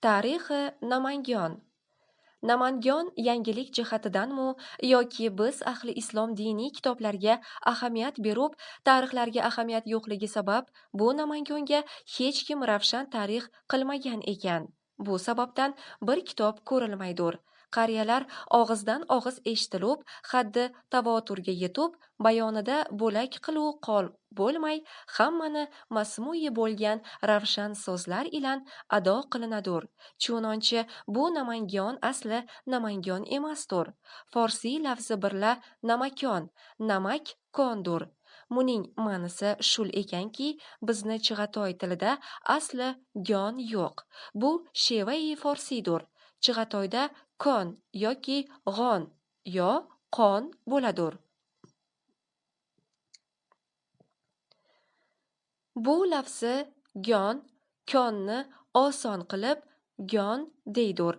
Tarixi Namangan. Namangan yangilik jihatidanmi yoki biz ahli islom diniy kitoblarga ahamiyat berib, tarixlarga ahamiyat yo'qligi sabab bu Namanganga hech kim ravshan tarix qilmagan ekan. Bu sababdan bir kitob ko'rilmaydur. Qariyalar og'izdan og'iz eshitilib, haddi tavoturga yetib, bayonida bo'lak qiluv qol bo'lmay, hammani masmui bo'lgan ravshan so'zlar ilan ado qilinadur. Chunonchi bu Namangan asli Namangan emasdir. Forsiy lafzi birla namakon, namak kondur. Muning ma'nisi shul ekanki, bizni Chig'atoy tilida asli gon yo'q. Bu shevai forsiydur. Chig'atoyda kon yoki g'on yo qon bo'ladur. Bu lafzi gon, konni oson qilib gon deydur.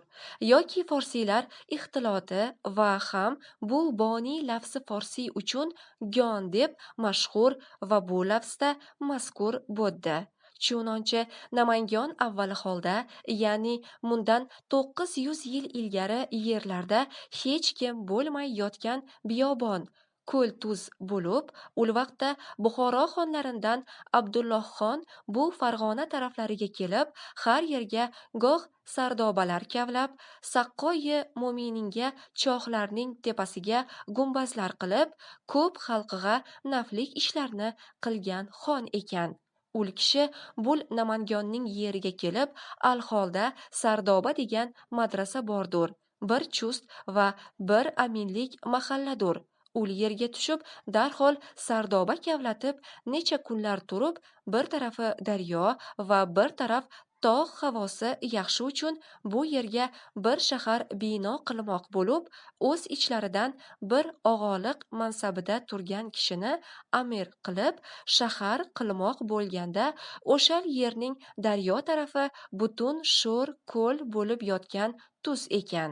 Yoki forsiylar ixtiloti va ham bu boniy lafzi forsiy uchun gon deb mashhur va bu lafzda mazkur bo'ldi. Chunonchi Namangan avvali holda, ya'ni mundan 900 yil ilgari yerlarda hech kim bo'lmay yotgan biyobon, ko'l tuz bo'lib, ul vaqtda Buxoro xonlaridan Abdullohxon bu Farg'ona taraflariga kelib, har yerga goh sardobalar kavlab, Saqqoyi Mo'mininga chohlarning tepasiga gumbazlar qilib, ko'p xalqiga naflik ishlarni qilgan xon ekan. Ul kishi bul Namanganning yeriga kelib, alholda Sardoba degan madrasa bordur. Bir chust va bir aminlik mahalladur. Ul yerga tushib, darhol Sardoba kavlatib, necha kunlar turib, bir tarafi daryo va bir taraf tog' havosi yaxshi uchun bu yerga bir shahar bino qilmoq bo'lib, o'z ichlaridan bir og'oliq mansabida turgan kishini amir qilib, shahar qilmoq bo'lganda, o'shal yerning daryo tarafi butun sho'r ko'l bo'lib yotgan tuz ekan.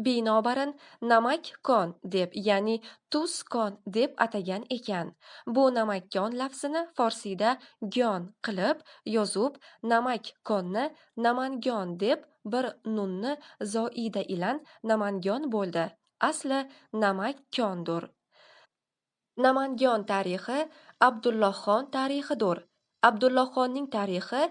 Binobarin namak kon deb, ya'ni tuz kon deb atagan ekan. Bu namakkon lafzini forsiyda gyon qilib yozib, namak konni Namangan deb bir nunni zoida ilan Namangan bo'ldi. Asli namakkondur. Namangan tarixi Abdullohxon tarixidir. Abdullohxonning tarixi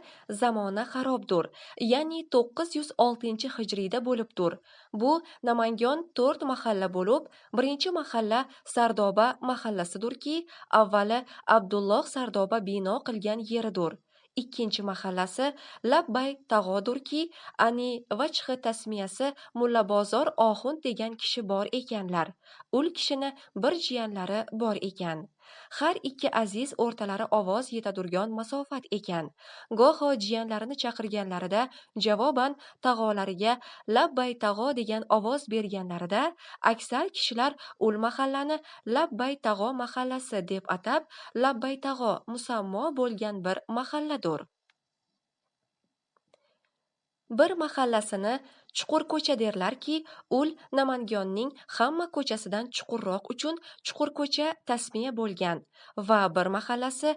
zamona xarobdir, ya'ni 906 hijriyda bo'libdir. Bu Namangan 4 mahalla bo'lib, birinchi mahalla Sardoba mahallasidurki, avvali Abdulloh Sardoba bino qilgan yeridir. Ikkinchi mahallasi Labbay tag'odurki, ani vajhi tasmiyasi Mullabozor Oxund degan kishi bor ekanlar. Ul kishini bir jiyanlari bor ekan. Har ikki aziz o'rtalari ovoz yetadurgan masofat ekan. Goho jiyanlarini chaqirganlarida javoban tag'olariga Labbay tag'o degan ovoz berganlarida, aksar kishilar ul mahallani Labbay tag'o mahallasi deb atab, Labbay tag'o musammo bo'lgan bir mahalladur. Bir mahallasini Chuqurko'cha derlarki, ul Namanganning hamma ko'chasidan chuqurroq uchun Chuqurko'cha tasmiya bo'lgan va bir mahallasi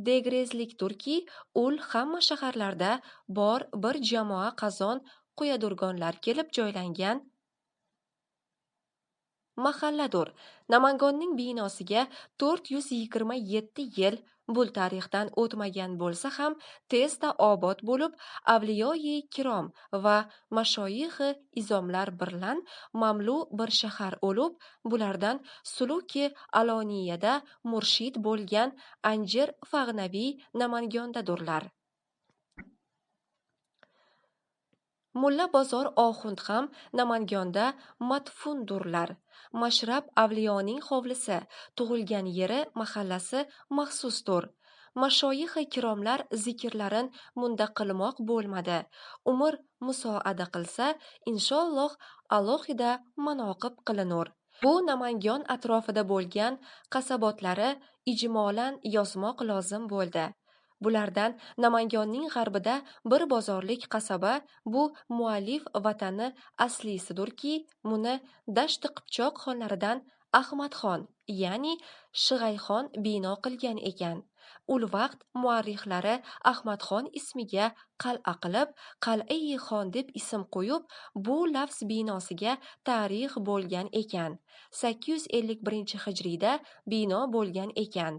Degrezlikdirki, ul hamma shaharlarda bor bir jamoa qazon qo'yadurgonlar kelib joylangan mahalladur. Namanganning binosiga 427 yil bul tarixdan o'tmagan bo'lsa ham, tezda obod bo'lib, avliyoyi kirom va mashoyixi izomlar birlan mamlu bir shahar o'lib, bulardan suluki aloniyada murshid bo'lgan Anjir Fag'naviy Namangandadurlar. Mulla Bozor Oxund ham Namanganda madfundurlar. Mashrab avliyoning hovlisi, tug'ilgan yeri, mahallasi maxsusdir. Mashoyixi kiromlar zikrlarin munda qilmoq bo'lmadi. Umr musoada qilsa, inshaalloh alohida manoqib qilinur. Bu Namangan atrofida bo'lgan qasabotlari ijmolan yozmoq lozim bo'ldi. Bulardan Namanganning g'arbida bir bozorlik qasaba, bu muallif vatani aslisidurki, muni Dashti Qipchoq xonlaridan Ahmadxon, ya'ni Shig'ayxon bino qilgan ekan. Ul vaqt muarrixlari Ahmadxon ismiga qal'a qilib, Qal'ai xon deb ism qo'yib, bu lafz binosiga tarix bo'lgan ekan. 851 hijriyda bino bo'lgan ekan.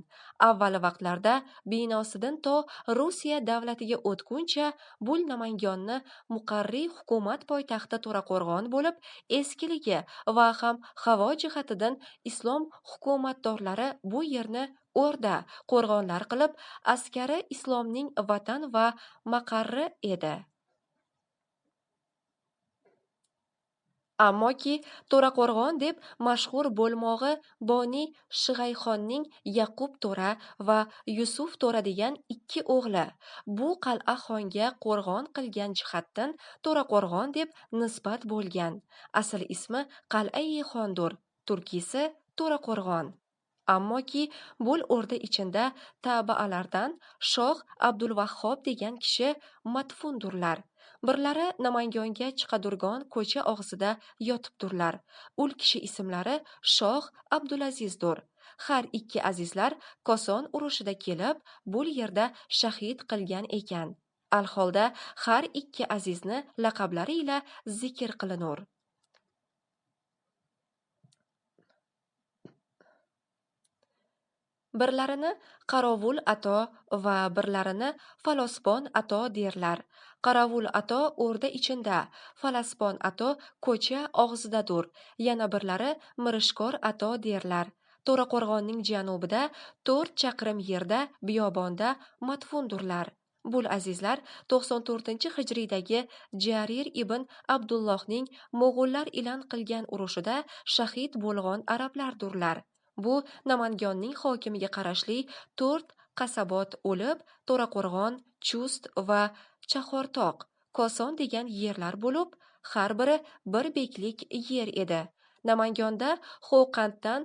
Avval vaqtlarda binosidan to Rusiya davlatiga o'tguncha Bul Namangonni muqarriy hukumat poytaxti To'raqo'rg'on bo'lib, eskiligi va ham havo jihatidan islom hukumatdorlari bu yerni o'rda, qo'rg'onlar qilib, askari islomning vatan va maqarri edi. Ammoki To'raqo'rg'on deb mashhur bo'lmog'i Boni Shig'ayxonning Yaqub To'ra va Yusuf To'ra degan ikki o'g'li. Bu qal'a xonga qo'rg'on qilgan jihatdan To'raqo'rg'on deb nisbat bo'lgan. Asl ismi Qal'ai xondir, turkisi To'raqo'rg'on. Ammoki Bul o'rda ichinda tabaalardan Shoh Abdulvahhob degan kishi madfundurlar. Birlari Namangonga chiqadurgon ko'cha og'zida yotibdurlar. Ul kishi ismlari Shoh Abdulazizdur. Har ikki azizlar Koson urushida kelib, Bul yerda shahid qilgan ekan. Alholda har ikki azizni laqablari ila zikr qilinur. Birlarini Qarovul Ato va birlarini Falospon Ato derlar. Qarovul Ato o'rda ichinda, Falaspon Ato ko'cha og'zidadur. Yana birlari Mirishkor Ato derlar. To'raqo'rg'onning janubida 4 chaqirim yerda biyobonda madfundurlar. Bul azizlar 94-hijriydagi Jarir ibn Abdullohning mo'g'ullar ilan qilgan urushida shahid bo'lgan arablardurlar. Bu Namangonning hokimiga qarashli 4 qasabot o'lib, To'raqo'rg'on, Chust va Chahortoq, Koson degan yerlar bo'lib, har biri bir beklik yer edi. Namangonda Xo'qanddan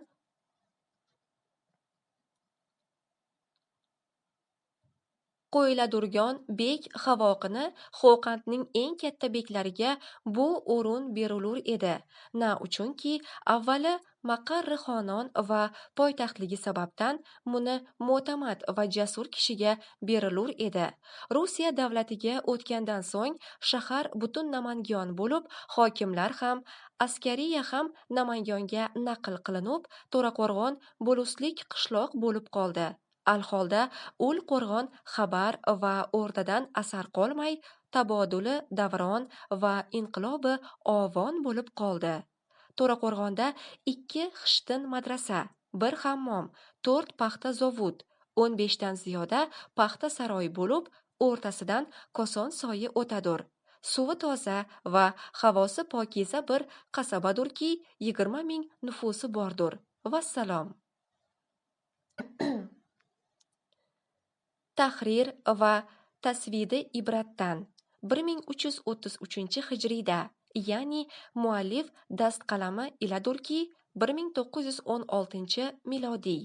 qo'yiladurgan bek Havoqini Xo'qandning eng katta beklariga bu o'rin berilur edi. Na uchunki avvali maqarri xonon va poytaxtligi sababdan buni mo'tamad va jasur kishiga berilur edi. Rusiya davlatiga o'tgandan so'ng shahar butun Namangon bo'lib, hokimlar ham, askariya ham Namangonga naql qilinib, To'raqo'rg'on bo'luslik qishloq bo'lib qoldi. Alholda ul qo'rg'on xabar va o'rtadan asar qolmay, taboduli davron va inqilobi ovon bo'lib qoldi. To'raqo'rg'onda 2 xishtin madrasa, 1 hammom, 4 paxta zovut, 15 dan ziyoda paxta saroyi bo'lib, o'rtasidan Koson soyi o'tadur. Suvi toza va havosi pokiza bir qasabadurki, 20 ming nufusi bordur. Vassalom. Tahrir va tasvidi ibratdan 1333-hijriyda, ya'ni muallif dastqalami iladurki 1916-milodiy.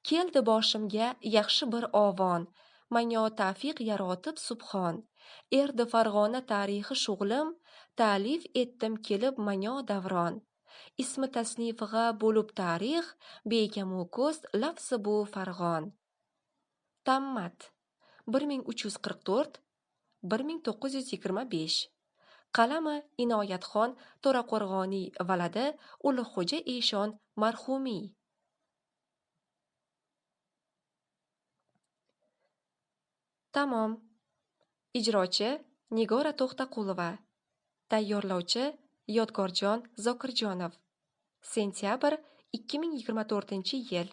Keldi boshimga yaxshi bir ovon, manyo tavfiq yaratib subhon. Erdi Farg'ona tarixi shug'lim, ta'lif etdim kelib manyo davron. Ismi tasnifig'a bo'lib tarix, bekamu ko'z lafzi bu Farg'on. Tammat 1344-1925. Qalami Inoyatxon To'raqo'rg'oniy valadi Ulug'xo'ja Eshon marhumiy. Tamom. Ijrochi Nigora To'xtaqulova. Tayyorlovchi Yodgorjon Zokirjonov. Sentyabr 2024-yil.